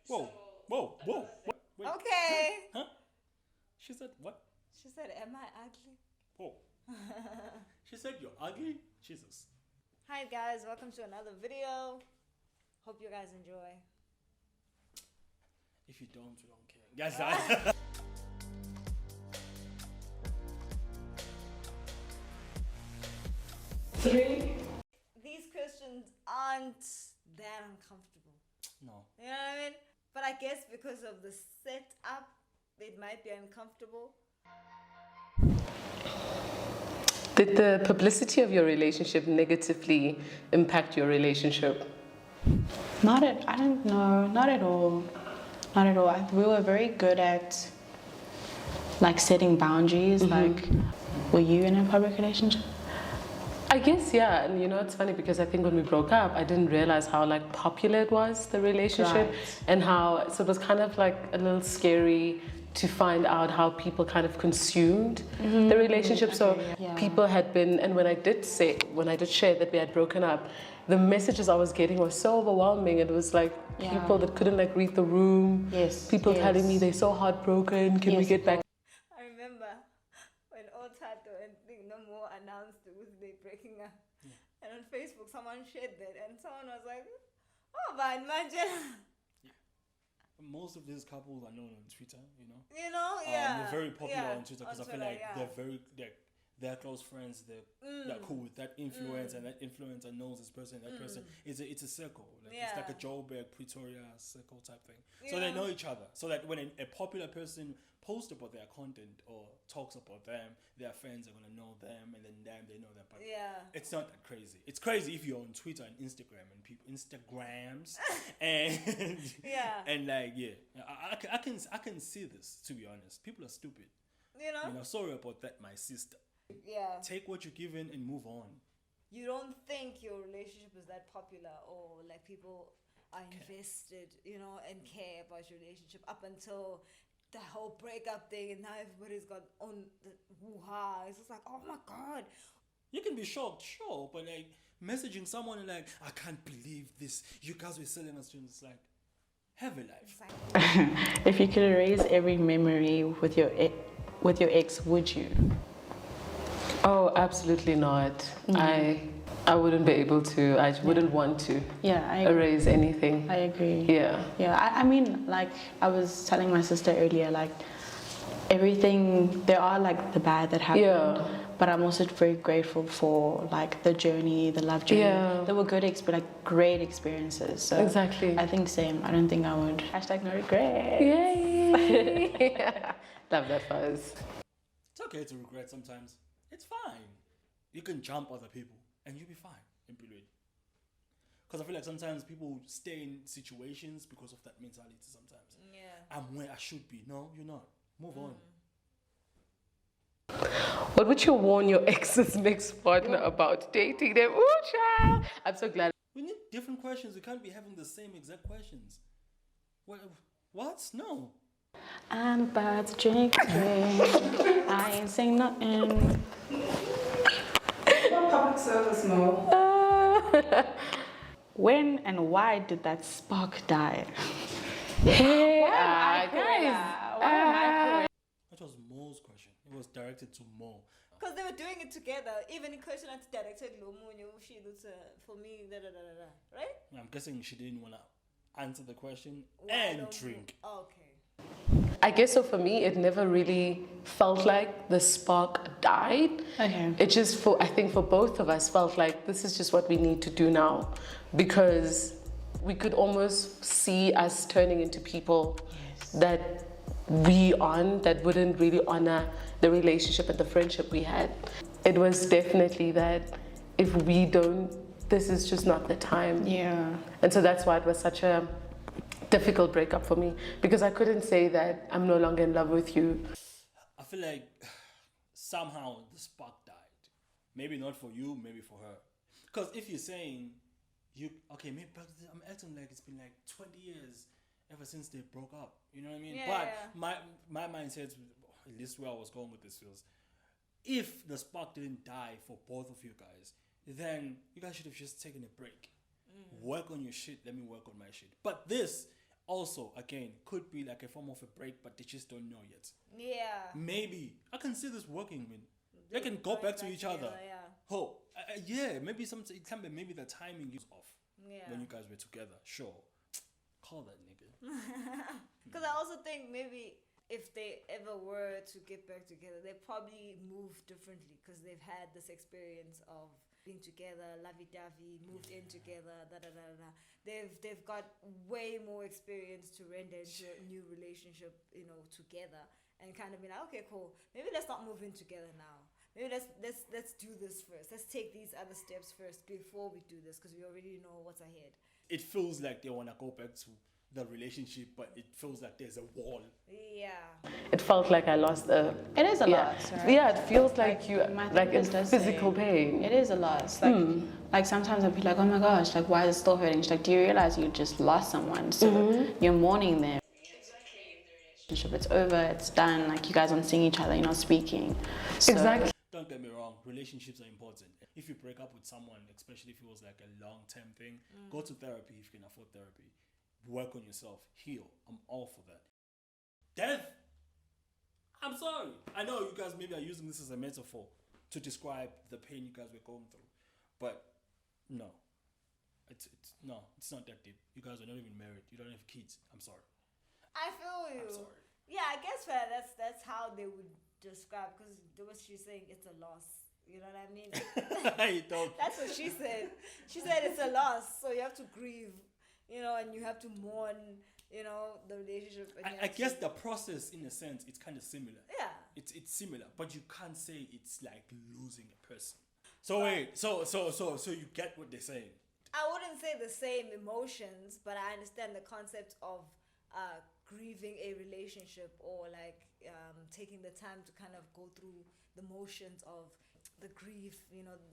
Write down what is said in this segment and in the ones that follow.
Whoa, whoa, whoa. Wait. Okay. Huh? She said what? She said, "Am I ugly?" Whoa. She said you're ugly? Jesus. Hi guys, welcome to another video. Hope you guys enjoy. If you don't, we don't care. Guys, These questions aren't that uncomfortable. no. You know what I mean? But I guess because of the setup, it might be uncomfortable. Did the publicity of your relationship negatively impact your relationship? I don't know, not at all. Not at all. We were very good at like setting boundaries. Like, were you in a public relationship? I guess, yeah. And you know, it's funny because I think when we broke up, I didn't realize how like popular it was, the relationship, Right. and how, so it was kind of like a little scary to find out how people kind of consumed the relationship. So Yeah. people had been, and when I did share that we had broken up, the messages I was getting were so overwhelming. It was like Yeah. people that couldn't like read the room. Yes, People yes. telling me they're so heartbroken. Can we Yes. get back? I remember when Otato and No More announced they're breaking up. And on Facebook, someone shared that, and someone was like, "Oh, but imagine." Most of these couples are known on Twitter, you know. You know, yeah. They're very popular yeah, on Twitter because I feel Twitter, like yeah. they're close friends. They're cool with that influencer, and that influencer knows this person. That person. It's a circle. Like, it's like a Yeah. Joburg, Pretoria circle type thing. So they Yeah. know each other. So that when a popular person posts about their content or talks about them, their friends are gonna know them, and then they know them. But Yeah. it's not that crazy. It's crazy if you're on Twitter and Instagram and people Instagrams and Yeah. and like I can see this, to be honest. People are stupid. You know? You know, sorry about that, my sister. Yeah. Take what you're given and move on. You don't think your relationship is that popular or like people are invested, you know, and care about your relationship up until the whole breakup thing, and now everybody's got on the hoo-ha. It's just like, oh my god. You can be shocked, sure, but like messaging someone and like, I can't believe this. You guys were selling us dreams. It's like, have a life. It's like, If you could erase every memory with your ex, would you? Oh, absolutely not. I wouldn't be able to. I wouldn't want to Yeah, I agree. erase anything. I agree. Yeah. Yeah, I mean, like I was telling my sister earlier, like everything, there are like the bad that happened, Yeah. but I'm also very grateful for like the journey, the love journey. Yeah. They were good, great experiences. So Exactly. I think same. I don't think I would. Hashtag no regret. Yay! Yeah. Love that fuzz. It's okay to regret sometimes. It's fine. You can jump other people and you'll be fine in between. Because I feel like sometimes people stay in situations because of that mentality sometimes. yeah. I'm where I should be. No, you're not. Move on. What would you warn your ex's next partner about dating them? Ooh, child. I'm so glad. We need different questions. We can't be having the same exact questions. What? No. I'm about to drink. I ain't saying nothing. Public service mode. When and why did that spark die? Hey, Why That was Mo's question. It was directed to Mo. Because they were doing it together. Even in question that's directed Lomunyo, she looks for me, right? I'm guessing she didn't want to answer the question Why and don't you- drink. Oh, okay. I guess so for me, it never really felt like the spark died. Okay. It just, I think for both of us, felt like this is just what we need to do now. Because we could almost see us turning into people that that wouldn't really honor the relationship and the friendship we had. It was definitely that if we don't, this is just not the time. Yeah. And so that's why it was such a difficult breakup for me, because I couldn't say that I'm no longer in love with you. I feel like somehow the spark died. Maybe not for you, maybe for her. Because if you're saying, maybe I'm acting like it's been like 20 years ever since they broke up. You know what I mean? Yeah, But yeah. my mindset, at least where I was going with this was, if the spark didn't die for both of you guys, then you guys should have just taken a break. Work on your shit, let me work on my shit. But this, Also, again, could be like a form of a break, but they just don't know yet. Yeah. Maybe I can see this working. Man, they can go back to each other. Yeah. Oh, yeah. Maybe it can be maybe the timing is off Yeah. when you guys were together. Sure, call that nigga. Because I also think maybe if they ever were to get back together, they probably move differently because they've had this experience of being together, lovey-dovey, moved in together, da-da-da-da. They've got way more experience to render into a new relationship, together, and kind of be like, okay, cool. Maybe let's not move in together now. Maybe let's do this first. Let's take these other steps first before we do this because we already know what's ahead. It feels like they want to go back to the relationship, but it feels like there's a wall. Yeah. It felt like I lost a. It is a loss, right? Yeah, it feels like you my like it's therapist does physical say pain. It is a loss. Like sometimes I'll be like, oh my gosh, like why is it still hurting? She's like, do you realize you just lost someone? So you're mourning them. It's over, it's done. Like you guys aren't seeing each other, you're not speaking. So, Exactly. Don't get me wrong, relationships are important. If you break up with someone, especially if it was like a long-term thing, go to therapy if you can afford therapy. Work on yourself, heal. I'm all for that. Death. I'm sorry. I know you guys maybe are using this as a metaphor to describe the pain you guys were going through, but no, it's not that deep. You guys are not even married. You don't have kids. I'm sorry. I feel you. I'm sorry. Yeah, I guess that's how they would describe, because what she's saying, it's a loss. You know what I mean? I don't. That's what she said. She said it's a loss, so you have to grieve, and you have to mourn, the relationship. And I guess the process, in a sense, it's kind of similar. Yeah. It's similar, but you can't say it's like losing a person. So wait, so you get what they're saying? I wouldn't say the same emotions, but I understand the concept of grieving a relationship, or like taking the time to kind of go through the motions of the grief,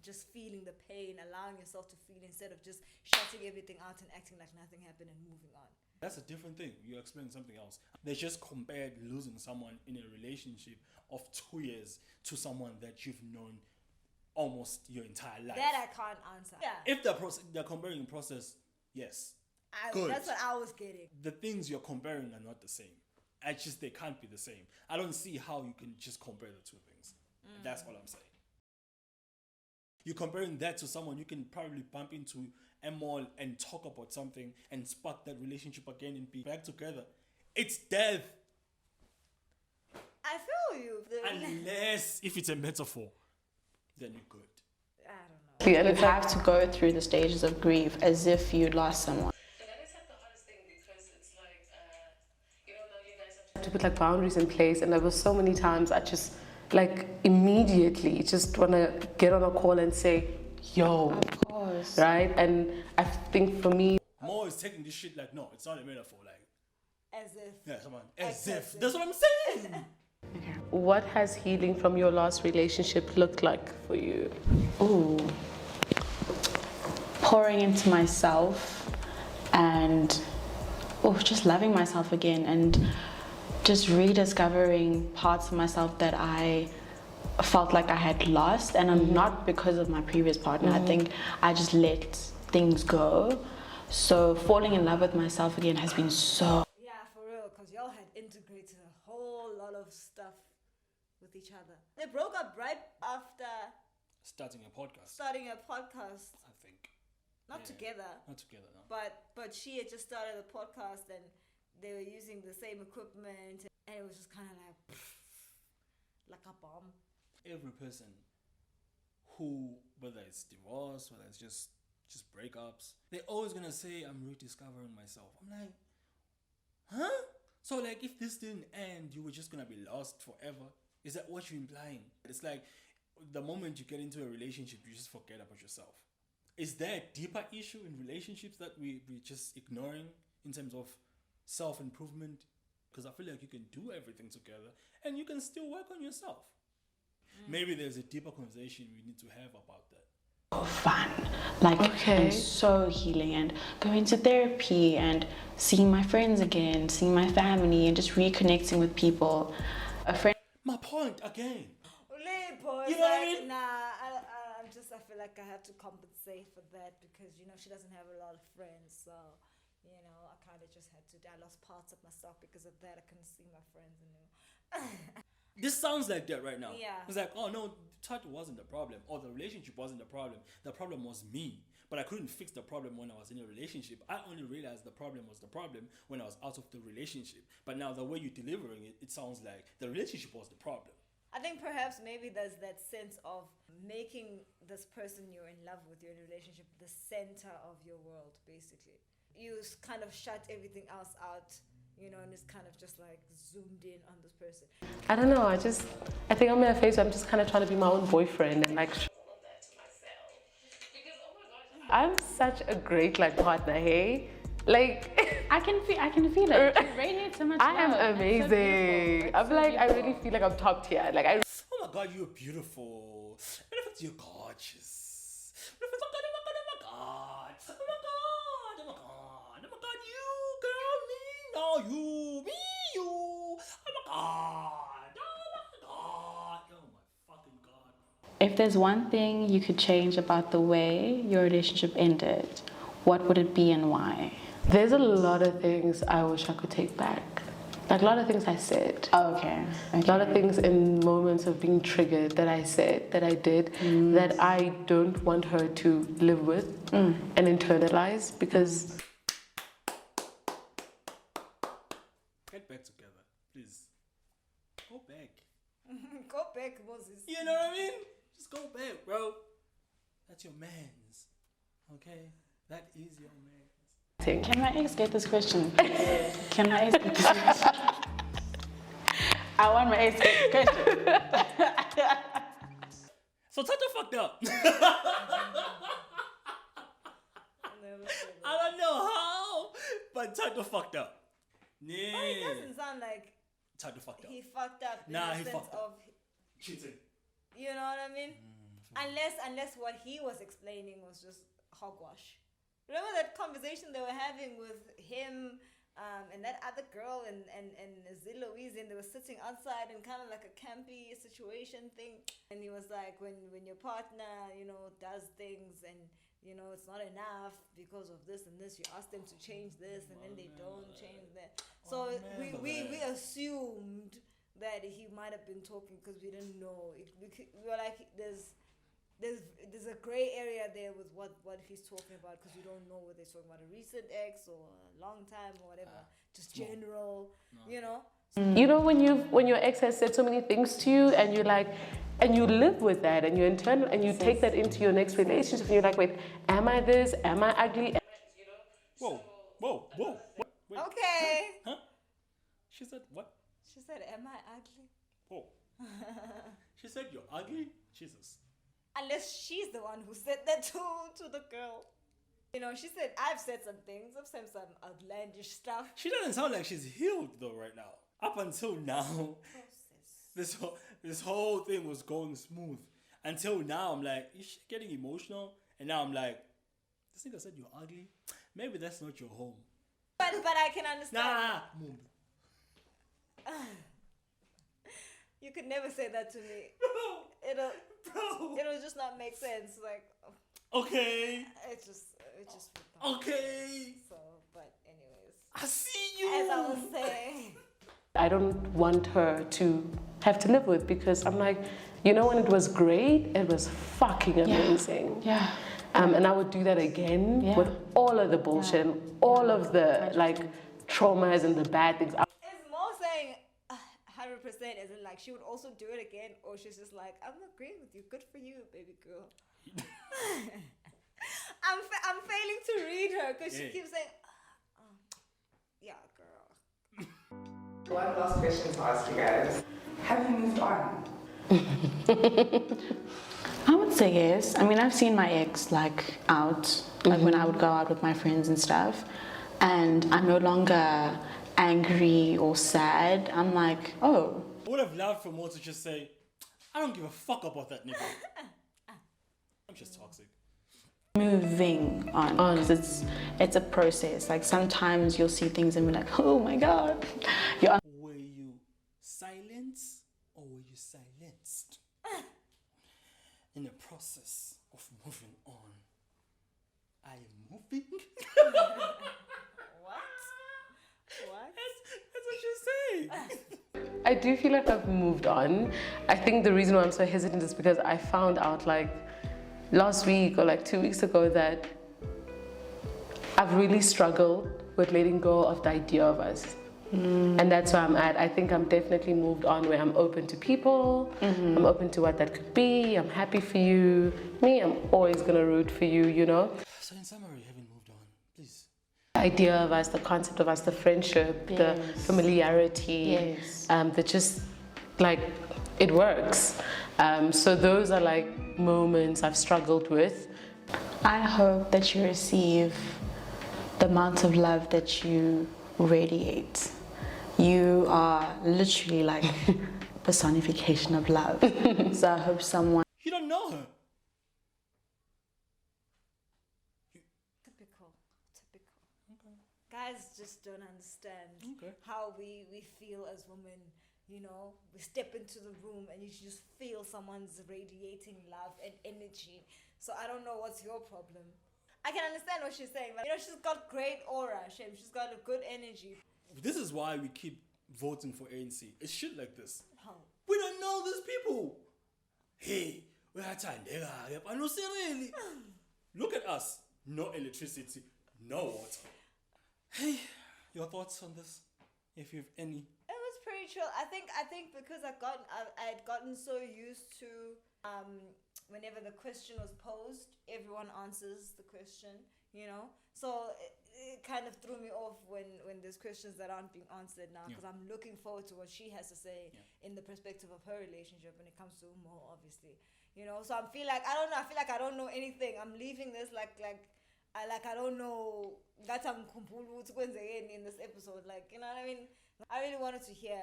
just feeling the pain, allowing yourself to feel instead of just shutting everything out and acting like nothing happened and moving on. That's a different thing. You're explaining something else. They just compared losing someone in a relationship of 2 years to someone that you've known almost your entire life. That I can't answer. Yeah. If the comparing process, yes. Good. That's what I was getting. The things you're comparing are not the same. They can't be the same. I don't see how you can just compare the two things. That's all I'm saying. You're comparing that to someone you can probably bump into a mall and talk about something and spark that relationship again and be back together. It's death. I feel you. Unless if it's a metaphor, then you're good. I don't know. Yeah, you have to go through the stages of grief as if you lost someone. That is like the hardest thing, because it's like, now you guys have to put like boundaries in place, and there were so many times I just like immediately just want to get on a call and say, yo, Of course. right? And I think for me, Mo is taking this shit like, no, it's not a metaphor. Like, As if. yeah, come on, as Exactly. if. That's what I'm saying. what has healing from your last relationship looked like for you? Ooh. Pouring into myself and just loving myself again, and just rediscovering parts of myself that I felt like I had lost, and not because of my previous partner. I think I just let things go. So falling in love with myself again has been so. Yeah, for real, because y'all had integrated a whole lot of stuff with each other. They broke up right after Starting a podcast, starting a podcast. I think. Not Yeah. together, Not together, no. but she had just started a podcast, and they were using the same equipment, and it was just kind of like a bomb. Every person who, whether it's divorce, whether it's just breakups, they're always gonna say, I'm rediscovering myself. I'm like, huh? So like, if this didn't end, you were just gonna be lost forever? Is that what you're implying? It's like, the moment you get into a relationship, you just forget about yourself. Is there a deeper issue in relationships that we just ignoring in terms of self-improvement? Because I feel like you can do everything together and you can still work on yourself. Maybe there's a deeper conversation we need to have about that. Fun, like, and so healing, and going to therapy and seeing my friends again, seeing my family, and just reconnecting with people. A friend. My point again. You know what I mean? Nah, I feel like I have to compensate for that because she doesn't have a lot of friends, so you know, I kind of just had to. I lost parts of myself because of that. I couldn't see my friends anymore. This sounds like that right now. Yeah. It's like, oh no, title wasn't the problem, or the relationship wasn't the problem. The problem was me. But I couldn't fix the problem when I was in a relationship. I only realized the problem was the problem when I was out of the relationship. But now the way you're delivering it, it sounds like the relationship was the problem. I think perhaps maybe there's that sense of making this person you're in love with, you're in a relationship, the center of your world, basically. You kind of shut everything else out, you know, and it's kind of just like zoomed in on this person. I don't know, I think I'm in a phase where I'm just kind of trying to be my own boyfriend and like I'm such a great like partner, hey? Like I can feel it. You radiate so much I am love. amazing. It's I'm so like, I beautiful. really feel like I'm top tier. Like I Oh my God, you're beautiful. Matter of fact, you're gorgeous. Matter of fact, oh my God, oh my God, oh my God, oh my God, you, girl, me, no, you, me, you. Oh my God, oh my God, oh my fucking God. If there's one thing you could change about the way your relationship ended, what would it be and why? there's a lot of things I wish I could take back. Like a lot of things I said. Oh, okay. A lot of things in moments of being triggered that I said, that I did, that I don't want her to live with and internalize because Get back together, please. Go back. Go back, Moses. You know what I mean? Just go back, bro. That's your man's. Okay? That is your man's. Can my ex get this question? Can my ex get this question? I want my ex to get this question. So Tata fucked up. I don't know how, but Tata fucked up. But it Yeah. doesn't sound like Tata fucked up. he fucked up in Nah, the he sense fucked of, Cheating. you know what I mean? Unless what he was explaining was just hogwash. Remember that conversation they were having with him and that other girl and Louise, and they were sitting outside in kind of like a campy situation thing. And he was like, when your partner, you know, does things and, you know, it's not enough because of this and this, you ask them to change this and then they don't change that. So we assumed that he might have been talking because we didn't know. We were like, there's a gray area there with what he's talking about because you don't know whether he's talking about a recent ex or a long time or whatever, just general, you know. you know when your ex has said so many things to you and you're like and you live with that and you take that into your next relationship and you're like, wait, am I this? Am I ugly? Whoa. Wait. Okay. Huh? She said what? She said, "Am I ugly?" Oh. She said you're ugly? Jesus. Unless she's the one who said that to the girl. You know, she said, I've said some things. I've said some outlandish stuff. She doesn't sound like she's healed though right now. Up until now, this whole thing was going smooth. Until now, I'm like, is she getting emotional? And now I'm like, this nigga said you're ugly. Maybe that's not your home. But I can understand. Nah, move. You could never say that to me. It'll just not make sense. Like, Okay. it just. Okay. So, but anyways, I see you. as I was saying. I don't want her to have to live with because I'm like, you know, when it was great, it was fucking amazing. Yeah. And I would do that again with all of the bullshit and all of the like traumas and the bad things. It's more saying 100% as in like she would also do it again, or she's just like, I'm agreeing with you. Good for you, baby girl. I'm failing to read her because she keeps saying, yeah, girl. One last question to ask you guys. Have you moved on? I would say yes. I mean, I've seen my ex like out, like when I would go out with my friends and stuff, and I'm no longer angry or sad. I'm like, oh. I would have loved for Mo to just say, I don't give a fuck about that nigga. I'm just toxic. Moving on, because it's a process. Like sometimes you'll see things and be like, oh my god, Were you silenced or were you silenced? In the process of moving on, I am moving. okay. I do feel like I've moved on. I think the reason why I'm so hesitant is because I found out like last week or like 2 weeks ago that I've really struggled with letting go of the idea of us. And that's where I'm at. I think I'm definitely moved on where I'm open to people. I'm open to what that could be. I'm happy for you. Me, I'm always gonna root for you, you know? So in summary, having moved on, please. The idea of us, the concept of us, the friendship, the familiarity, that just like it works. So those are like moments I've struggled with. I hope that you receive the amount of love that you radiate. You are literally like personification of love. So I hope someone... You don't know her. Typical. Guys just don't understand how we feel as women. You know, we step into the room and you just feel someone's radiating love and energy. So I don't know what's your problem. I can understand what she's saying. Like, you know, she's got great aura, Shem. She's got a good energy. This is why we keep voting for ANC. It's shit like this. How? We don't know these people. Hey, we are really. Look at us. No electricity, no water. Hey, your thoughts on this? If you have any. It was pretty chill. I think because I had gotten so used to whenever the question was posed, everyone answers the question, you know. So it kind of threw me off when there's questions that aren't being answered now, because I'm looking forward to what she has to say in the perspective of her relationship when it comes to Mo, obviously, you know. So I feel like I don't know anything. I'm leaving this like I don't know that I'm in this episode, like, you know what I mean. I really wanted to hear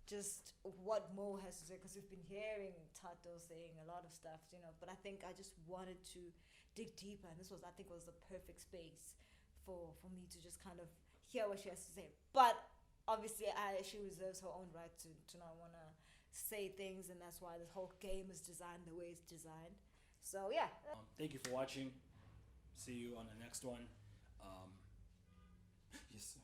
just what Mo has to say, because we've been hearing Tato saying a lot of stuff, you know, but I think I just wanted to dig deeper, and this was, I think, was the perfect space for me to just kind of hear what she has to say. But obviously she reserves her own right to not want to say things, and that's why this whole game is designed the way it's designed. So yeah. Thank you for watching. See you on the next one. Yes, sir.